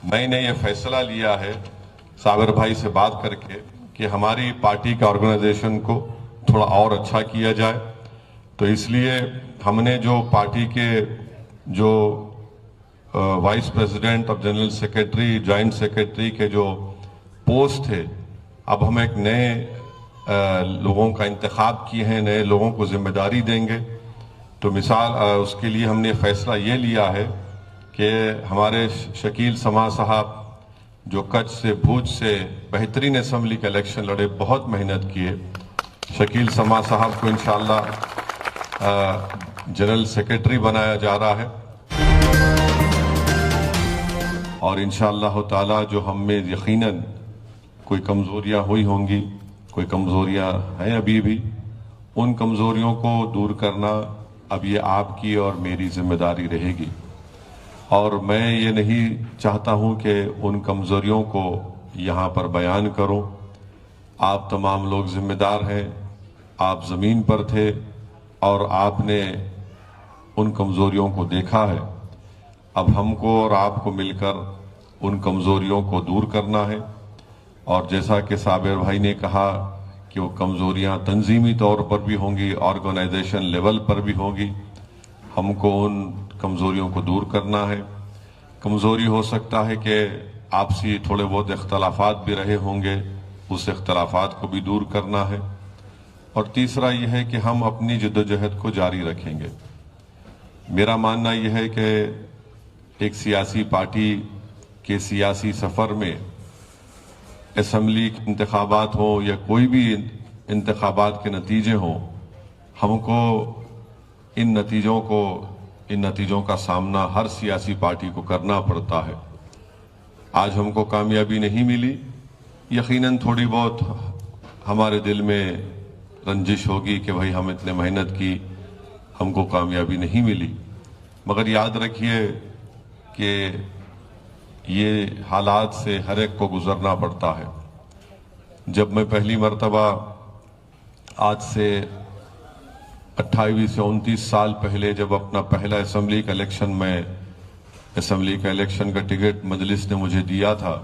میں نے یہ فیصلہ لیا ہے صابر بھائی سے بات کر کے کہ ہماری پارٹی کا آرگنائزیشن کو تھوڑا اور اچھا کیا جائے، تو اس لیے ہم نے جو پارٹی کے جو وائس پریزیڈنٹ اور جنرل سیکرٹری، جوائنٹ سیکرٹری کے جو پوسٹ تھے، اب ہم ایک نئے لوگوں کا انتخاب کیے ہیں، نئے لوگوں کو ذمہ داری دیں گے۔ تو مثال اس کے لیے ہم نے فیصلہ یہ لیا ہے کہ ہمارے شکیل سما صاحب جو کچھ سے بھوج سے بہترین اسمبلی کا الیکشن لڑے، بہت محنت کیے، شکیل سما صاحب کو انشاءاللہ جنرل سیکرٹری بنایا جا رہا ہے، اور انشاءاللہ تعالی جو ہم میں یقیناً کوئی کمزوریاں ہوئی ہوں گی، کوئی کمزوریاں ہیں ابھی بھی، ان کمزوریوں کو دور کرنا اب یہ آپ کی اور میری ذمہ داری رہے گی، اور میں یہ نہیں چاہتا ہوں کہ ان کمزوریوں کو یہاں پر بیان کروں۔ آپ تمام لوگ ذمہ دار ہیں، آپ زمین پر تھے اور آپ نے ان کمزوریوں کو دیکھا ہے۔ اب ہم کو اور آپ کو مل کر ان کمزوریوں کو دور کرنا ہے، اور جیسا کہ صابر بھائی نے کہا کہ وہ کمزوریاں تنظیمی طور پر بھی ہوں گی، آرگنائزیشن لیول پر بھی ہوں گی، ہم کو ان کمزوریوں کو دور کرنا ہے۔ کمزوری ہو سکتا ہے کہ آپسی تھوڑے بہت اختلافات بھی رہے ہوں گے، اس اختلافات کو بھی دور کرنا ہے، اور تیسرا یہ ہے کہ ہم اپنی جدوجہد کو جاری رکھیں گے۔ میرا ماننا یہ ہے کہ ایک سیاسی پارٹی کے سیاسی سفر میں اسمبلی کے انتخابات ہوں یا کوئی بھی انتخابات کے نتیجے ہوں، ہم کو ان نتیجوں کا سامنا ہر سیاسی پارٹی کو کرنا پڑتا ہے۔ آج ہم کو کامیابی نہیں ملی، یقیناً تھوڑی بہت ہمارے دل میں رنجش ہوگی کہ بھائی ہم اتنے محنت کی، ہم کو کامیابی نہیں ملی، مگر یاد رکھیے کہ یہ حالات سے ہر ایک کو گزرنا پڑتا ہے۔ جب میں پہلی مرتبہ آج سے 28 سے 29 سال پہلے جب اپنا پہلا اسمبلی کا الیکشن کا ٹکٹ مجلس نے مجھے دیا تھا،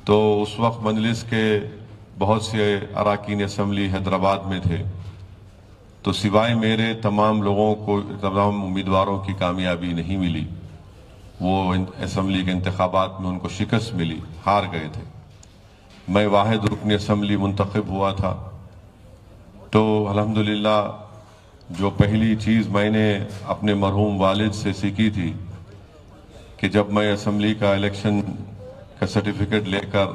تو اس وقت مجلس کے بہت سے اراکین اسمبلی حیدرآباد میں تھے، تو سوائے میرے تمام لوگوں کو، تمام امیدواروں کی کامیابی نہیں ملی۔ وہ اسمبلی کے انتخابات میں ان کو شکست ملی، ہار گئے تھے۔ میں واحد رکن اسمبلی منتخب ہوا تھا۔ تو الحمدللہ جو پہلی چیز میں نے اپنے مرحوم والد سے سیکھی تھی کہ جب میں اسمبلی کا الیکشن کا سرٹیفکیٹ لے کر،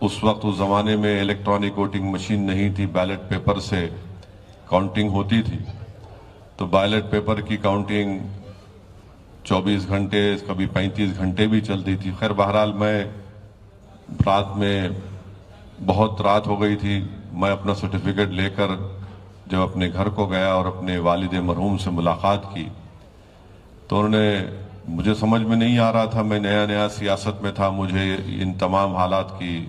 اس وقت اس زمانے میں الیکٹرانک ووٹنگ مشین نہیں تھی، بیلٹ پیپر سے کاؤنٹنگ ہوتی تھی، تو بیلٹ پیپر کی کاؤنٹنگ 24 گھنٹے، کبھی 35 گھنٹے بھی چلتی تھی۔ خیر بہرحال میں رات میں بہت رات ہو گئی تھی، میں اپنا سرٹیفکیٹ لے کر جب اپنے گھر کو گیا اور اپنے والد مرحوم سے ملاقات کی، تو انہوں نے، مجھے سمجھ میں نہیں آ رہا تھا، میں نیا نیا سیاست میں تھا، مجھے ان تمام حالات کی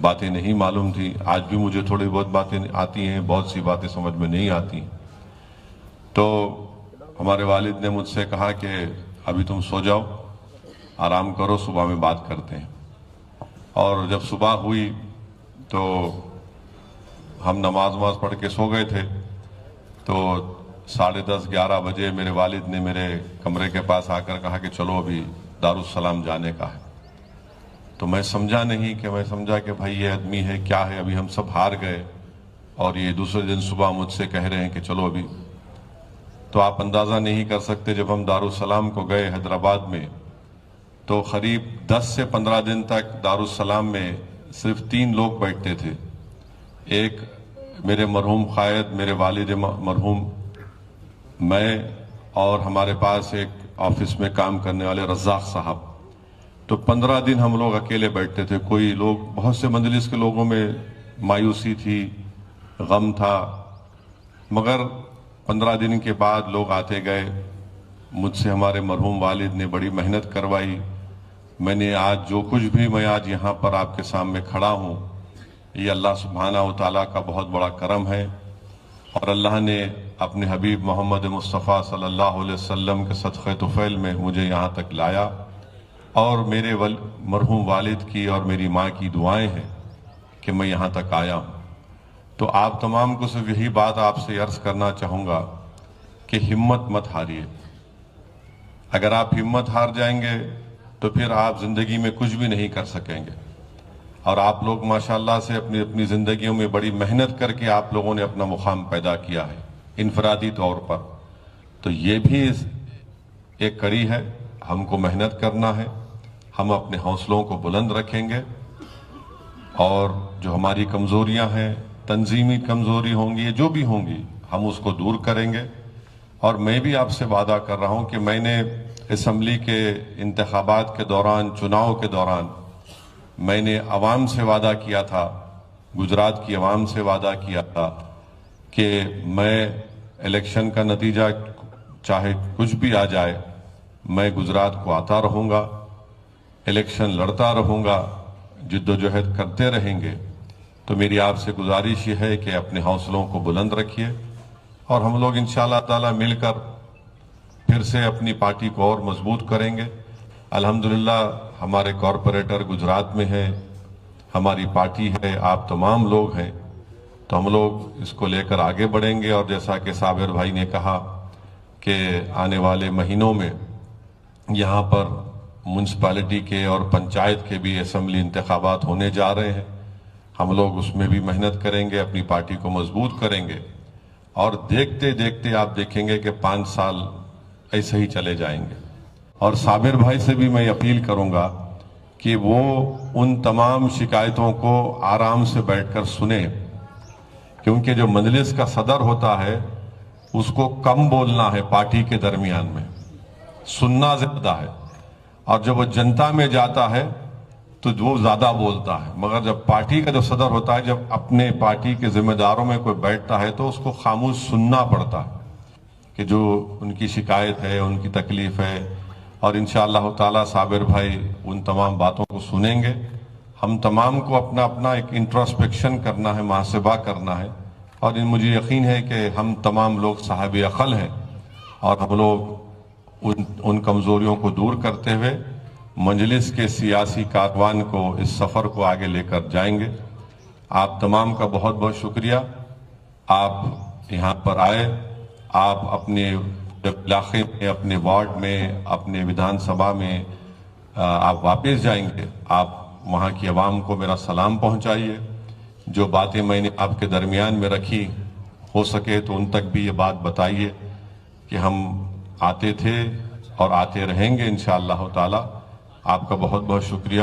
باتیں نہیں معلوم تھی۔ آج بھی مجھے تھوڑی بہت باتیں آتی ہیں، بہت سی باتیں سمجھ میں نہیں آتی۔ تو ہمارے والد نے مجھ سے کہا کہ ابھی تم سو جاؤ، آرام کرو، صبح میں بات کرتے ہیں۔ اور جب صبح ہوئی تو ہم نماز پڑھ کے سو گئے تھے، تو 10:30 11 بجے میرے والد نے میرے کمرے کے پاس آ کر کہا کہ چلو ابھی دارالسلام جانے کا ہے۔ تو میں سمجھا نہیں، کہ میں سمجھا کہ بھائی یہ آدمی ہے کیا ہے، ابھی ہم سب ہار گئے اور یہ دوسرے دن صبح مجھ سے کہہ رہے ہیں کہ چلو ابھی۔ تو آپ اندازہ نہیں کر سکتے، جب ہم دارالسلام کو گئے حیدرآباد میں، تو قریب 10 سے 15 دن تک دارالسلام میں صرف 3 لوگ بیٹھتے تھے، ایک میرے مرحوم قائد، میرے والد مرحوم، میں، اور ہمارے پاس ایک آفس میں کام کرنے والے رزاق صاحب۔ تو 15 دن ہم لوگ اکیلے بیٹھتے تھے۔ کوئی لوگ، بہت سے مجلس کے لوگوں میں مایوسی تھی، غم تھا، مگر 15 دن کے بعد لوگ آتے گئے۔ مجھ سے ہمارے مرحوم والد نے بڑی محنت کروائی۔ میں نے آج جو کچھ بھی، میں آج یہاں پر آپ کے سامنے کھڑا ہوں، یہ اللہ سبحانہ و تعالیٰ کا بہت بڑا کرم ہے، اور اللہ نے اپنے حبیب محمد مصطفیٰ صلی اللہ علیہ وسلم کے صدقہ طفیل میں مجھے یہاں تک لایا، اور میرے مرحوم والد کی اور میری ماں کی دعائیں ہیں کہ میں یہاں تک آیا ہوں۔ تو آپ تمام کو صرف یہی بات آپ سے عرض کرنا چاہوں گا کہ ہمت مت ہاریے۔ اگر آپ ہمت ہار جائیں گے تو پھر آپ زندگی میں کچھ بھی نہیں کر سکیں گے۔ اور آپ لوگ ماشاءاللہ سے اپنی زندگیوں میں بڑی محنت کر کے آپ لوگوں نے اپنا مقام پیدا کیا ہے انفرادی طور پر، تو یہ بھی ایک کڑی ہے۔ ہم کو محنت کرنا ہے، ہم اپنے حوصلوں کو بلند رکھیں گے، اور جو ہماری کمزوریاں ہیں، تنظیمی کمزوری ہوں گی، جو بھی ہوں گی، ہم اس کو دور کریں گے۔ اور میں بھی آپ سے وعدہ کر رہا ہوں کہ میں نے اسمبلی کے انتخابات کے دوران، چناؤ کے دوران، میں نے عوام سے وعدہ کیا تھا، گجرات کی عوام سے وعدہ کیا تھا کہ میں الیکشن کا نتیجہ چاہے کچھ بھی آ جائے، میں گجرات کو آتا رہوں گا، الیکشن لڑتا رہوں گا، جد و جہد کرتے رہیں گے۔ تو میری آپ سے گزارش یہ ہے کہ اپنے حوصلوں کو بلند رکھیے، اور ہم لوگ انشاءاللہ تعالی مل کر پھر سے اپنی پارٹی کو اور مضبوط کریں گے۔ الحمدللہ ہمارے کارپوریٹر گجرات میں ہیں، ہماری پارٹی ہے، آپ تمام لوگ ہیں، تو ہم لوگ اس کو لے کر آگے بڑھیں گے۔ اور جیسا کہ صابر بھائی نے کہا کہ آنے والے مہینوں میں یہاں پر میونسپلٹی کے اور پنچایت کے بھی اسمبلی انتخابات ہونے جا رہے ہیں، ہم لوگ اس میں بھی محنت کریں گے، اپنی پارٹی کو مضبوط کریں گے، اور دیکھتے دیکھتے آپ دیکھیں گے کہ 5 سال ایسے ہی چلے جائیں گے۔ اور صابر بھائی سے بھی میں اپیل کروں گا کہ وہ ان تمام شکایتوں کو آرام سے بیٹھ کر سنیں، کیونکہ جو مجلس کا صدر ہوتا ہے اس کو کم بولنا ہے، پارٹی کے درمیان میں سننا زیادہ ہے، اور جب وہ جنتا میں جاتا ہے تو وہ زیادہ بولتا ہے۔ مگر جب پارٹی کا جو صدر ہوتا ہے، جب اپنے پارٹی کے ذمہ داروں میں کوئی بیٹھتا ہے تو اس کو خاموش سننا پڑتا ہے کہ جو ان کی شکایت ہے، ان کی تکلیف ہے۔ اور انشاءاللہ تعالی صابر بھائی ان تمام باتوں کو سنیں گے۔ ہم تمام کو اپنا اپنا ایک انٹروسپیکشن کرنا ہے، محاسبہ کرنا ہے، اور مجھے یقین ہے کہ ہم تمام لوگ صاحب عقل ہیں، اور ہم لوگ ان کمزوریوں کو دور کرتے ہوئے مجلس کے سیاسی کاروان کو، اس سفر کو آگے لے کر جائیں گے۔ آپ تمام کا بہت بہت شکریہ، آپ یہاں پر آئے، آپ اپنے علاقے میں، اپنے وارڈ میں، اپنے ودھان سبھا میں آپ واپس جائیں گے، آپ وہاں کی عوام کو میرا سلام پہنچائیے۔ جو باتیں میں نے آپ کے درمیان میں رکھی، ہو سکے تو ان تک بھی یہ بات بتائیے کہ ہم آتے تھے اور آتے رہیں گے انشاءاللہ تعالی۔ آپ کا بہت بہت شکریہ۔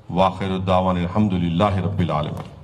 وآخر الدعوانا الحمدللہ رب العالمین۔